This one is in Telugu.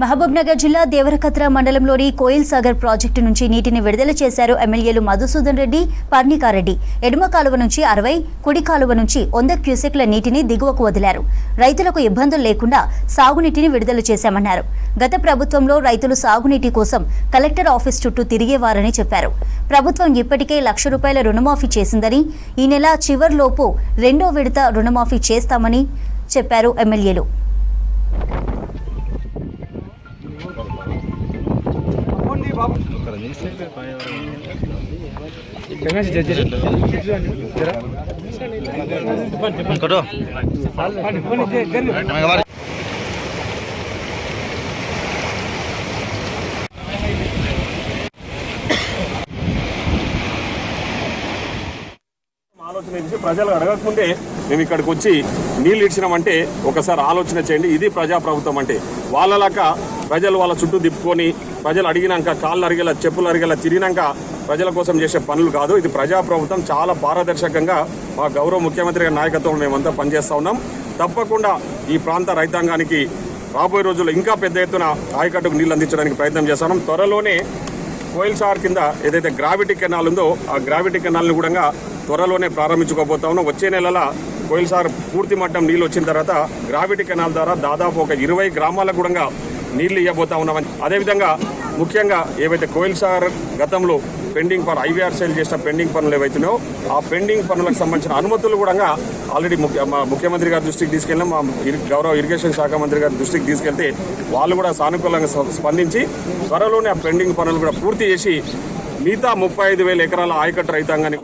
మహబూబ్నగర్ జిల్లా దేవరకద్ర మండలంలోని కోయిల్ సాగర్ ప్రాజెక్టు నుంచి నీటిని విడుదల చేశారు ఎమ్మెల్యేలు మధుసూదన్ రెడ్డి, పర్ణికారెడ్డి. ఎడమ కాలువ నుంచి 60, కుడి కాలువ నుంచి 100 క్యూసెక్ల నీటిని దిగువకు వదిలారు. రైతులకు ఇబ్బందులు లేకుండా సాగునీటిని విడుదల చేశామన్నారు. గత ప్రభుత్వంలో రైతులు సాగునీటి కోసం కలెక్టర్ ఆఫీస్ చుట్టూ తిరిగేవారని చెప్పారు. ప్రభుత్వం ఇప్పటికే ₹1,00,000 రుణమాఫీ చేసిందని, ఈ నెల చివర్లోపు రెండో విడత రుణమాఫీ చేస్తామని చెప్పారు ఎమ్మెల్యేలు. ఆలోచన చేసి ప్రజలు అడగకుంటే మేము ఇక్కడికి వచ్చి నీళ్ళు ఇచ్చినామంటే ఒకసారి ఆలోచన చేయండి. ఇది ప్రజాప్రభుత్వం అంటే. వాళ్ళలాక ప్రజలు వాళ్ళ చుట్టూ తిప్పుకొని ప్రజలు అడిగినాక కాళ్ళు అరిగేలా చెప్పులు అరిగేలా తిరిగినాక ప్రజల కోసం చేసే పనులు కాదు. ఇది ప్రజాప్రభుత్వం. చాలా పారదర్శకంగా మా గౌరవ ముఖ్యమంత్రి గారి నాయకత్వంలో మేమంతా పనిచేస్తూ ఉన్నాం. తప్పకుండా ఈ ప్రాంత రైతాంగానికి రాబోయే రోజుల్లో ఇంకా పెద్ద ఎత్తున ఆయకట్టుకు నీళ్ళు అందించడానికి ప్రయత్నం చేస్తున్నాం. త్వరలోనే కోయిల్ సాగర్ కింద ఏదైతే గ్రావిటీ కెనాల్ ఉందో ఆ గ్రావిటీ కెనాల్ని కూడా త్వరలోనే ప్రారంభించుకోబోతా ఉన్నాం. వచ్చే నెలల కోయిల్ సాగర్ పూర్తి మట్టం నీళ్ళు వచ్చిన తర్వాత గ్రావిటీ కెనాల్ ద్వారా దాదాపు ఒక 20 గ్రామాలకు కూడా నీళ్లు ఇవ్వబోతా ఉన్నామని, అదేవిధంగా ముఖ్యంగా ఏవైతే కోయిల్ సాగర్ గతంలో పెండింగ్ పనులు IVRCL చేసిన పెండింగ్ పనులు ఏవైతున్నాయో ఆ పెండింగ్ పనులకు సంబంధించిన అనుమతులు కూడా ఆల్రెడీ ముఖ్యమంత్రి గారి దృష్టికి తీసుకెళ్ళినాం. మా గౌరవ ఇరిగేషన్ శాఖ మంత్రి గారి దృష్టికి తీసుకెళ్తే వాళ్ళు కూడా సానుకూలంగా స్పందించి త్వరలోనే ఆ పెండింగ్ పనులు కూడా పూర్తి చేసి మిగతా 35,000 ఎకరాల ఆయకట్టు రైతాంగాన్ని